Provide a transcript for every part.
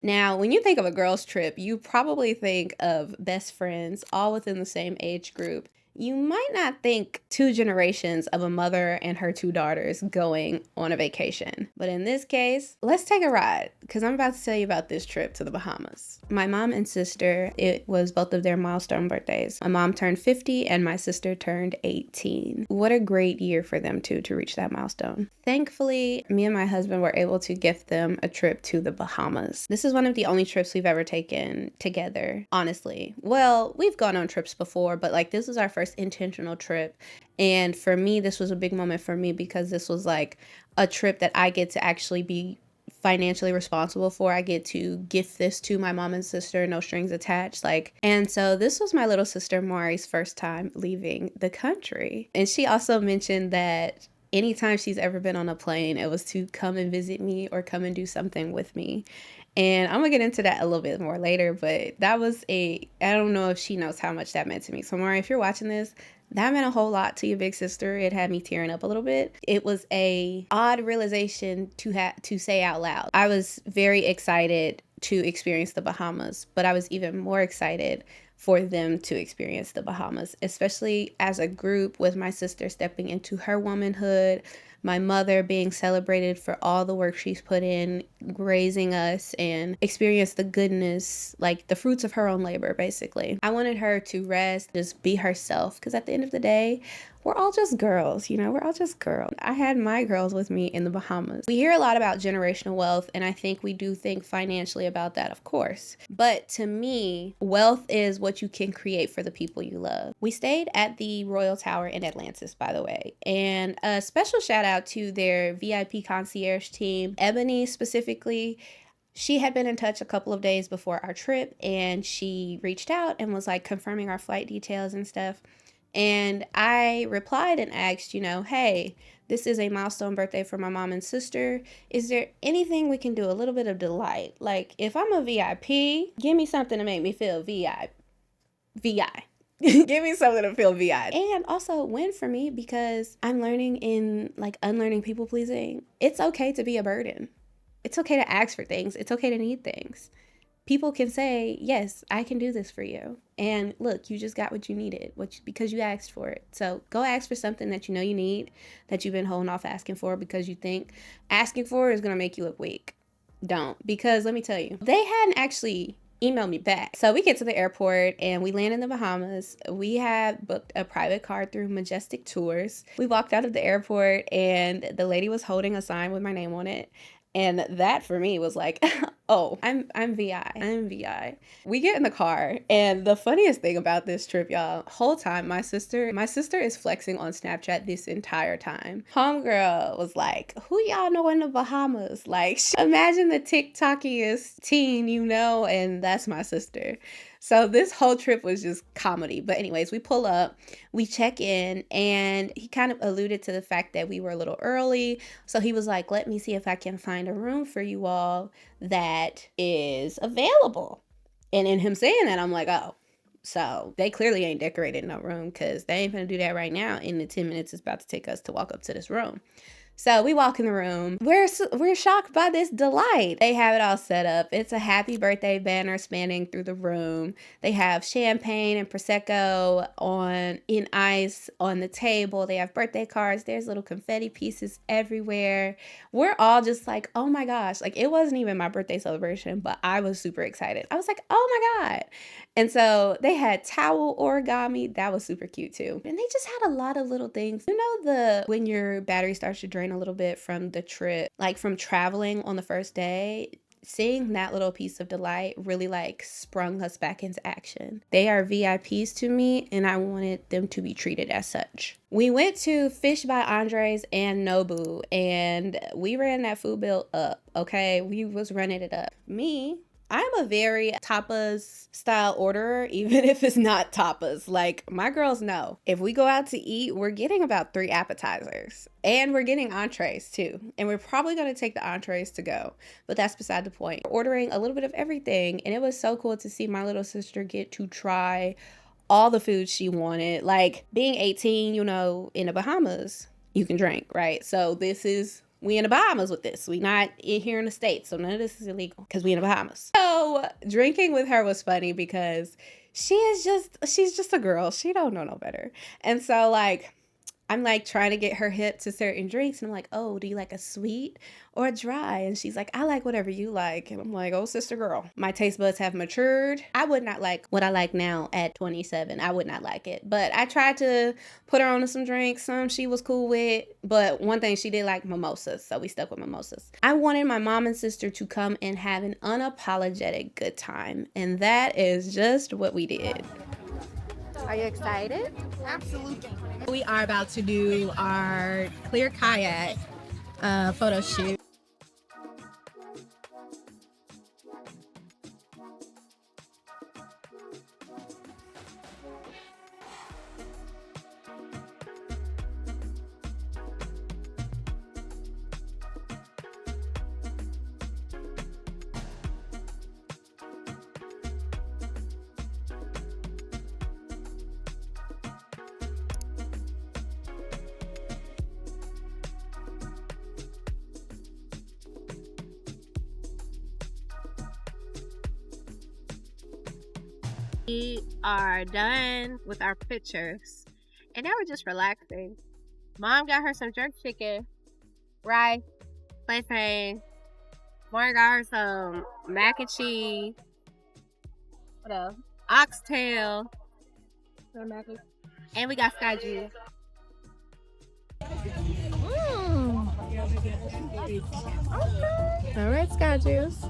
Now, when you think of a girls' trip, you probably think of best friends all within the same age group. You might not think two generations of a mother and her two daughters going on a vacation. But in this case, let's take a ride because I'm about to tell you about this trip to the Bahamas. My mom and sister, it was both of their milestone birthdays. My mom turned 50 and my sister turned 18. What a great year for them two to reach that milestone. Thankfully, me and my husband were able to gift them a trip to the Bahamas. This is one of the only trips we've ever taken together, honestly. Well, we've gone on trips before, but like this was our first intentional trip. And for me, this was a big moment for me because this was like a trip that I get to actually be financially responsible for. I get to gift this to my mom and sister, no strings attached. And so this was my little sister Mari's first time leaving the country. And she also mentioned that anytime she's ever been on a plane, it was to come and visit me or come and do something with me. And I'm gonna get into that a little bit more later, but that was I don't know if she knows how much that meant to me. So Mari, if you're watching this, that meant a whole lot to your big sister. It had me tearing up a little bit. It was a odd realization to say out loud. I was very excited to experience the Bahamas, but I was even more excited for them to experience the Bahamas, especially as a group with my sister stepping into her womanhood, my mother being celebrated for all the work she's put in raising us and experience the goodness, like the fruits of her own labor, basically. I wanted her to rest, just be herself, because at the end of the day, we're all just girls, we're all just girls. I had my girls with me in the Bahamas. We hear a lot about generational wealth, and I think we do think financially about that, of course. But to me, wealth is what you can create for the people you love. We stayed at the Royal Tower in Atlantis, by the way, and a special shout out to their VIP concierge team, Ebony specifically. She had been in touch a couple of days before our trip, and she reached out and was like confirming our flight details and stuff. And I replied and asked, hey, this is a milestone birthday for my mom and sister. Is there anything we can do? A little bit of delight. Like, if I'm a VIP, give me something to make me feel VI. Give me something to feel VI. And also win for me because I'm learning in unlearning people pleasing. It's okay to be a burden. It's okay to ask for things. It's okay to need things. People can say, yes, I can do this for you. And look, you just got what you needed because you asked for it. So go ask for something that you know you need, that you've been holding off asking for because you think asking for it is going to make you look weak. Don't. Because let me tell you, they hadn't actually emailed me back. So we get to the airport and we land in the Bahamas. We had booked a private car through Majestic Tours. We walked out of the airport and the lady was holding a sign with my name on it. And that for me was like, oh, I'm VI. I'm VI. We get in the car, and the funniest thing about this trip, y'all, whole time my sister is flexing on Snapchat this entire time. Homegirl was like, who y'all know in the Bahamas? Like, imagine the TikTokiest teen and that's my sister. So this whole trip was just comedy. But anyways, we pull up, we check in, and he kind of alluded to the fact that we were a little early. So he was like, let me see if I can find a room for you all that is available. And in him saying that, I'm like, oh, so they clearly ain't decorated no room because they ain't gonna do that right now in the 10 minutes it's about to take us to walk up to this room. So we walk in the room. We're shocked by this delight. They have it all set up. It's a happy birthday banner spanning through the room. They have champagne and Prosecco in ice on the table. They have birthday cards. There's little confetti pieces everywhere. We're all just like, oh my gosh. Like, it wasn't even my birthday celebration, but I was super excited. I was like, oh my God. And so they had towel origami. That was super cute too. And they just had a lot of little things. When your battery starts to drain a little bit from the trip, like from traveling on the first day, seeing that little piece of delight really sprung us back into action. They are VIPs to me, and I wanted them to be treated as such. We went to Fish by Andrés and Nobu, and we ran that food bill up, okay? We was running it up. I'm a very tapas style orderer, even if it's not tapas. Like, my girls know, if we go out to eat, we're getting about 3 appetizers and we're getting entrees too. And we're probably going to take the entrees to go, but that's beside the point. We're ordering a little bit of everything. And it was so cool to see my little sister get to try all the food she wanted. Like, being 18, in the Bahamas, you can drink, right? So this is We in the Bahamas with this. We not in here in the States, so none of this is illegal because we in the Bahamas. So drinking with her was funny because she's just a girl. She don't know no better. And so like, I'm like trying to get her hip to certain drinks. And I'm like, oh, do you like a sweet or a dry? And she's like, I like whatever you like. And I'm like, oh, sister girl, my taste buds have matured. I would not like what I like now at 27. I would not like it. But I tried to put her on to some drinks. Some she was cool with. But one thing, she did like mimosas. So we stuck with mimosas. I wanted my mom and sister to come and have an unapologetic good time. And that is just what we did. Are you excited? Absolutely. We are about to do our clear kayak photo shoot. We are done with our pictures and now we're just relaxing. Mom got her some jerk chicken, rice, plantain. Mom got her some mac and cheese. What else? Oxtail. And we got sky juice. All right, sky juice.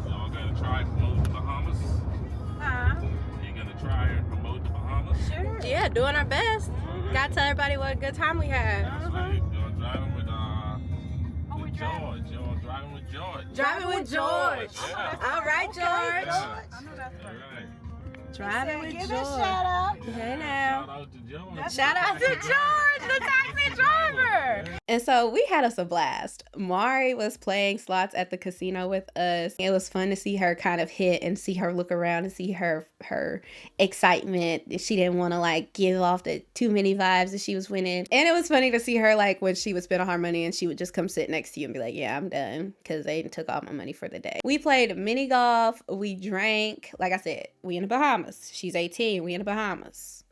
Y'all gonna try and promote the Bahamas? Huh? You gonna try and promote the Bahamas? Sure. Yeah, doing our best. Gotta tell everybody what a good time we had. Sweet. Y'all driving with George. Y'all driving with George. Driving with George. Yeah. All right, George. Yeah. All right. Driving with Give George. a shout out. Hey now. Shout out to George. Shout out to George, the taxi driver. And so we had us a blast. Mari was playing slots at the casino with us. It was fun to see her kind of hit and see her look around and see her excitement. She didn't want to like give off the too many vibes that she was winning. And it was funny to see her like when she would spend all her money and she would just come sit next to you and be like, yeah, I'm done, because they took all my money for the day. We played mini golf. We drank. Like I said, we in the Bahamas. She's 18. We in the Bahamas.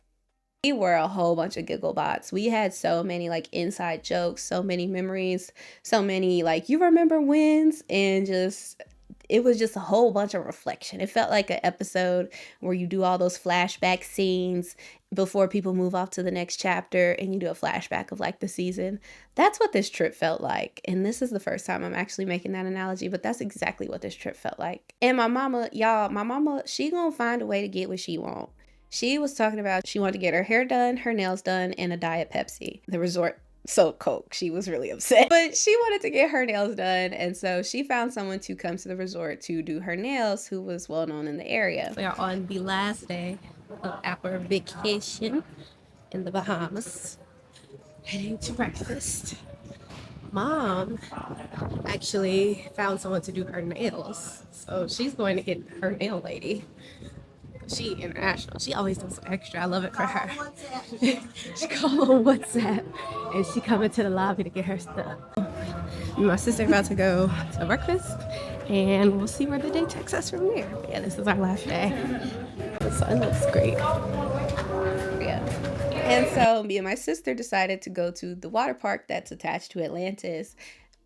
We were a whole bunch of giggle bots. We had so many like inside jokes, so many memories, so many like you remember wins, and just it was just a whole bunch of reflection. It felt like an episode where you do all those flashback scenes before people move off to the next chapter and you do a flashback of like the season. That's what this trip felt like. And this is the first time I'm actually making that analogy, but that's exactly what this trip felt like. And my mama, she gonna find a way to get what she want. She was talking about she wanted to get her hair done, her nails done, and a Diet Pepsi. The resort sold Coke. She was really upset. But she wanted to get her nails done, and so she found someone to come to the resort to do her nails who was well known in the area. We are on the last day of our vacation in the Bahamas. Heading to breakfast. Mom actually found someone to do her nails. So she's going to get her nail lady. She international. She always does some extra. I love it for her. She called on WhatsApp and she come into the lobby to get her stuff. My sister about to go to breakfast and we'll see where the day takes us from there. But yeah, this is our last day. The sun looks great. Yeah. And so me and my sister decided to go to the water park that's attached to Atlantis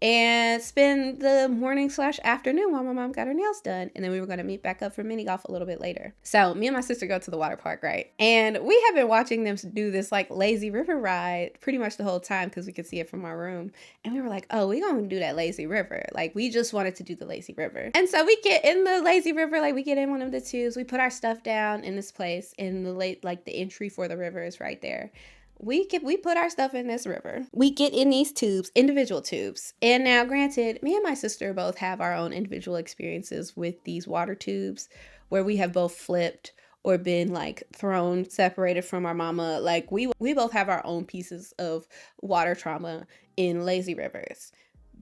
and spend the morning/afternoon while my mom got her nails done. And then we were going to meet back up for mini golf a little bit later. So me and my sister go to the water park, right? And we have been watching them do this like lazy river ride pretty much the whole time because we could see it from our room. And we were like, oh, we're going to do that lazy river. Like we just wanted to do the lazy river. And so we get in the lazy river, like we get in one of the tubes. We put our stuff down in this place, and the entry for the river is right there. we put our stuff in this river. We get in these tubes, individual tubes. And now, granted, me and my sister both have our own individual experiences with these water tubes where we have both flipped or been like thrown, separated from our mama. Like we both have our own pieces of water trauma in lazy rivers.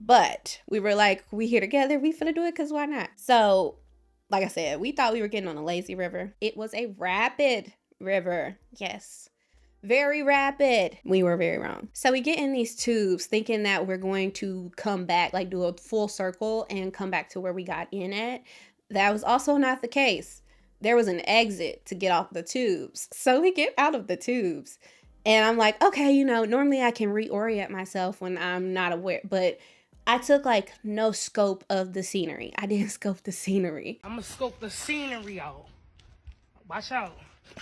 But we were like, we here together, we finna do it because why not? So, like I said, we thought we were getting on a lazy river. It was a rapid river. Yes. Very rapid. We were very wrong. So we get in these tubes thinking that we're going to come back, like do a full circle and come back to where we got in at. That was also not the case. There was an exit to get off the tubes. So we get out of the tubes. And I'm like, okay, you know, normally I can reorient myself when I'm not aware, but I took like no scope of the scenery. I didn't scope the scenery. I'm gonna scope the scenery out. Watch out.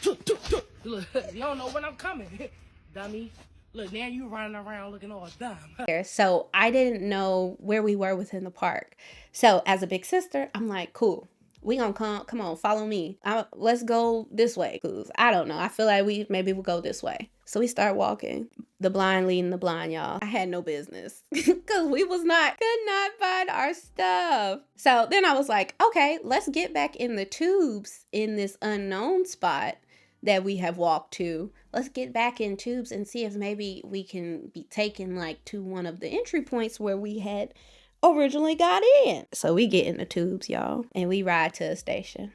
Look, you don't know when I'm coming, dummy. Look, now you running around looking all dumb. So I didn't know where we were within the park. So as a big sister, I'm like, cool. We gonna come on, follow me. Let's go this way. Cause I don't know. I feel like maybe we'll go this way. So we start walking. The blind leading the blind, y'all. I had no business because we could not find our stuff. So then I was like, okay, let's get back in the tubes in this unknown spot that we have walked to. Let's get back in tubes and see if maybe we can be taken like to one of the entry points where we had originally got in. So we get in the tubes, y'all, and we ride to a station.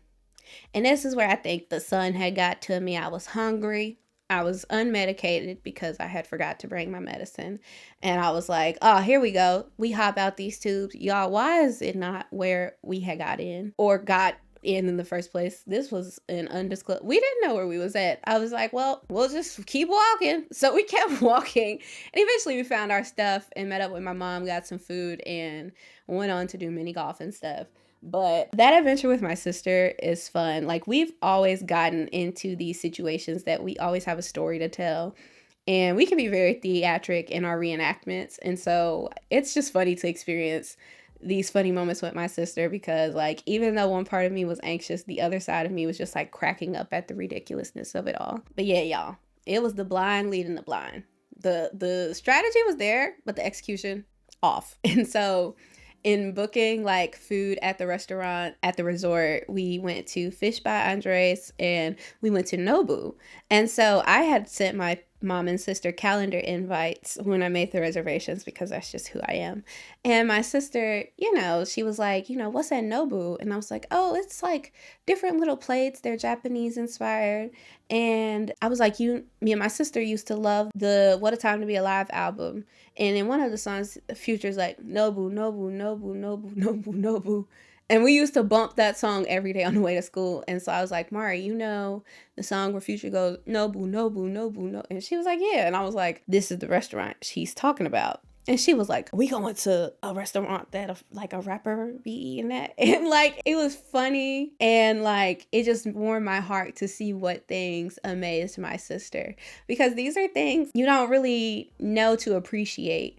And this is where I think the sun had got to me. I was hungry. I was unmedicated because I had forgot to bring my medicine. And I was like, oh, here we go. We hop out these tubes. Y'all, why is it not where we had got in or got in the first place? This was an undisclosed. We didn't know where we was at. I was like, well, we'll just keep walking. So we kept walking. And eventually we found our stuff and met up with my mom, got some food, and went on to do mini golf and stuff. But that adventure with my sister is fun. Like, we've always gotten into these situations that we always have a story to tell. And we can be very theatric in our reenactments. And so it's just funny to experience these funny moments with my sister because, like, even though one part of me was anxious, the other side of me was just, like, cracking up at the ridiculousness of it all. But yeah, y'all, it was the blind leading the blind. The strategy was there, but the execution off. And so in booking like food at the restaurant at the resort, we went to Fish by Andrés and we went to Nobu. And so I had sent my mom and sister calendar invites when I made the reservations because that's just who I am. And my sister, you know, she was like, you know, what's at Nobu? And I was like, oh, it's like different little plates. They're Japanese inspired. And I was like, me and my sister used to love the What a Time to Be Alive album. And in one of the songs, Future's like, Nobu, Nobu, Nobu, Nobu, Nobu, Nobu. And we used to bump that song every day on the way to school. And so I was like, Mari, you know the song where Future goes, Nobu, Nobu, Nobu, no. And she was like, yeah. And I was like, this is the restaurant she's talking about. And she was like, we going to a restaurant that like a rapper be eating at. And like, it was funny. And like, it just warmed my heart to see what things amazed my sister. Because these are things you don't really know to appreciate.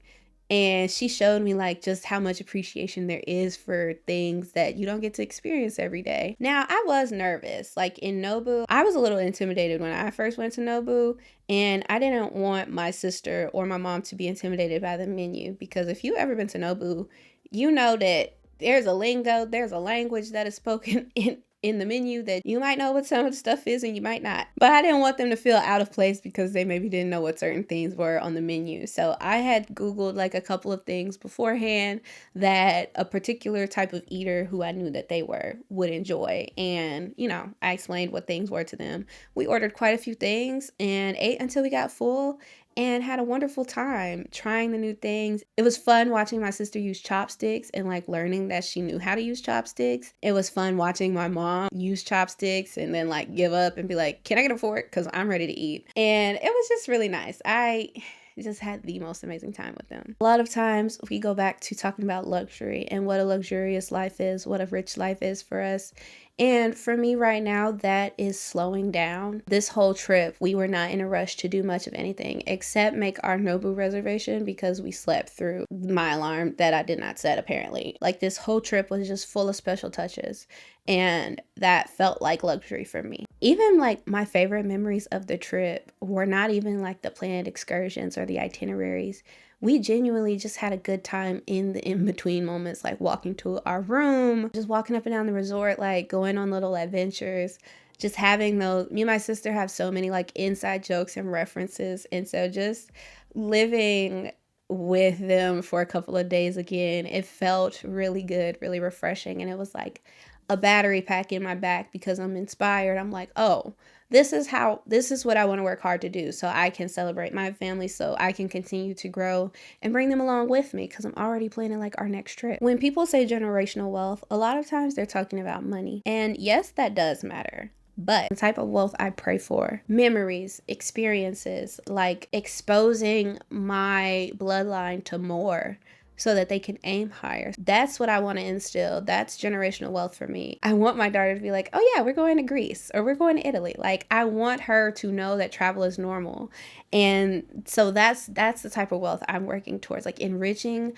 And she showed me like just how much appreciation there is for things that you don't get to experience every day. Now, I was nervous. Like in Nobu, I was a little intimidated when I first went to Nobu. And I didn't want my sister or my mom to be intimidated by the menu. Because if you ever been to Nobu, you know that there's a lingo, there's a language that is spoken in the menu that you might know what some of the stuff is and you might not. But I didn't want them to feel out of place because they maybe didn't know what certain things were on the menu. So I had Googled like a couple of things beforehand that a particular type of eater who I knew that they would enjoy. And, you know, I explained what things were to them. We ordered quite a few things and ate until we got full and had a wonderful time trying the new things. It was fun watching my sister use chopsticks and like learning that she knew how to use chopsticks. It was fun watching my mom use chopsticks and then like give up and be like, can I get a fork? Because I'm ready to eat. And it was just really nice. I just had the most amazing time with them. A lot of times we go back to talking about luxury and what a luxurious life is, what a rich life is for us. And for me right now, that is slowing down. This whole trip, we were not in a rush to do much of anything except make our Nobu reservation because we slept through my alarm that I did not set apparently. Like this whole trip was just full of special touches, and that felt like luxury for me. Even like my favorite memories of the trip were not even like the planned excursions or the itineraries. We genuinely just had a good time in the in-between moments, like walking to our room, just walking up and down the resort, like going on little adventures, just having those. Me and my sister have so many like inside jokes and references, and so just living with them for a couple of days again, it felt really good, really refreshing, and it was like a battery pack in my back because I'm inspired. I'm like, oh, this is what I want to work hard to do so I can celebrate my family, so I can continue to grow and bring them along with me because I'm already planning like our next trip. When people say generational wealth, a lot of times they're talking about money. And yes, that does matter. But the type of wealth I pray for, memories, experiences, like exposing my bloodline to more so that they can aim higher. That's what I want to instill. That's generational wealth for me. I want my daughter to be like, oh yeah, we're going to Greece or we're going to Italy. Like I want her to know that travel is normal. And so that's the type of wealth I'm working towards, like enriching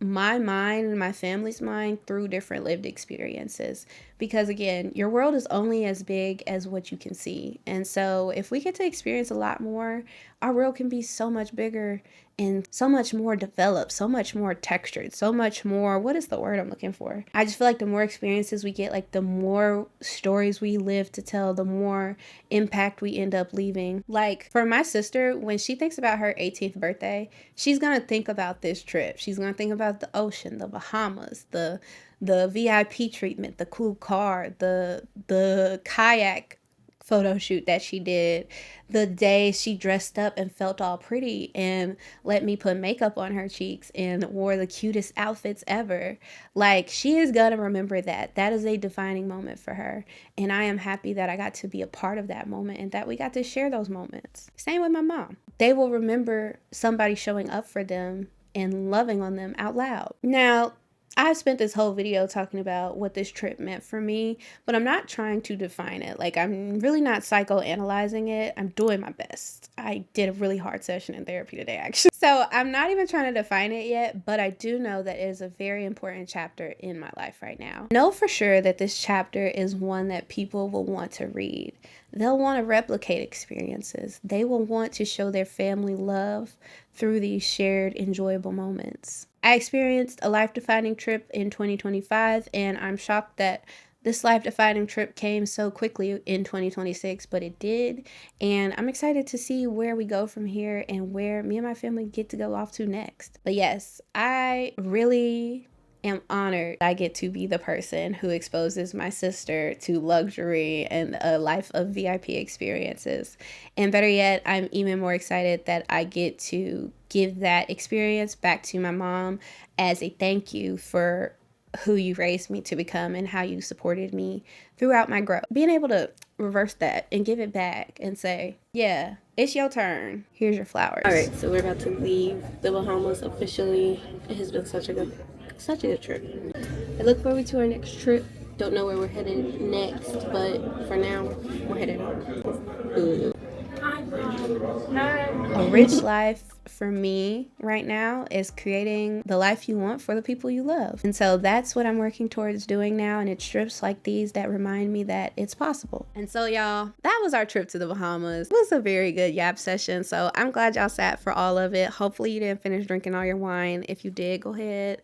my mind and my family's mind through different lived experiences. Because again, your world is only as big as what you can see. And so if we get to experience a lot more, our world can be so much bigger and so much more developed, so much more textured, so much more, what is the word I'm looking for? I just feel like the more experiences we get, like the more stories we live to tell, the more impact we end up leaving. Like for my sister, when she thinks about her 18th birthday, she's gonna think about this trip. She's gonna think about the ocean, the Bahamas, the VIP treatment, the cool car, the kayak photo shoot that she did, the day she dressed up and felt all pretty and let me put makeup on her cheeks and wore the cutest outfits ever. Like she is gonna remember that. That is a defining moment for her. And I am happy that I got to be a part of that moment and that we got to share those moments. Same with my mom. They will remember somebody showing up for them and loving on them out loud. Now, I've spent this whole video talking about what this trip meant for me, but I'm not trying to define it. Like, I'm really not psychoanalyzing it. I'm doing my best. I did a really hard session in therapy today, actually. So I'm not even trying to define it yet, but I do know that it is a very important chapter in my life right now. Know for sure that this chapter is one that people will want to read. They'll want to replicate experiences. They will want to show their family love through these shared enjoyable moments. I experienced a life-defining trip in 2025, and I'm shocked that this life-defining trip came so quickly in 2026, but it did. And I'm excited to see where we go from here and where me and my family get to go off to next. But yes, I really am honored I get to be the person who exposes my sister to luxury and a life of VIP experiences. And better yet, I'm even more excited that I get to give that experience back to my mom as a thank you for who you raised me to become and how you supported me throughout my growth. Being able to reverse that and give it back and say, yeah, it's your turn. Here's your flowers. All right, so we're about to leave the Bahamas officially. It has been such a good trip. I look forward to our next trip. Don't know where we're headed next, but for now, we're headed home. A rich life for me right now is creating the life you want for the people you love. And so that's what I'm working towards doing now. And it's trips like these that remind me that it's possible. And so y'all, that was our trip to the Bahamas. It was a very good yap session. So I'm glad y'all sat for all of it. Hopefully you didn't finish drinking all your wine. If you did, go ahead,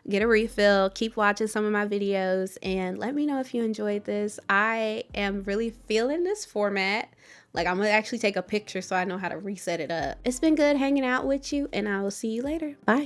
get a refill, keep watching some of my videos, and let me know if you enjoyed this. I am really feeling this format. Like, I'm gonna actually take a picture so I know how to reset it up. It's been good hanging out with you, and I will see you later. Bye.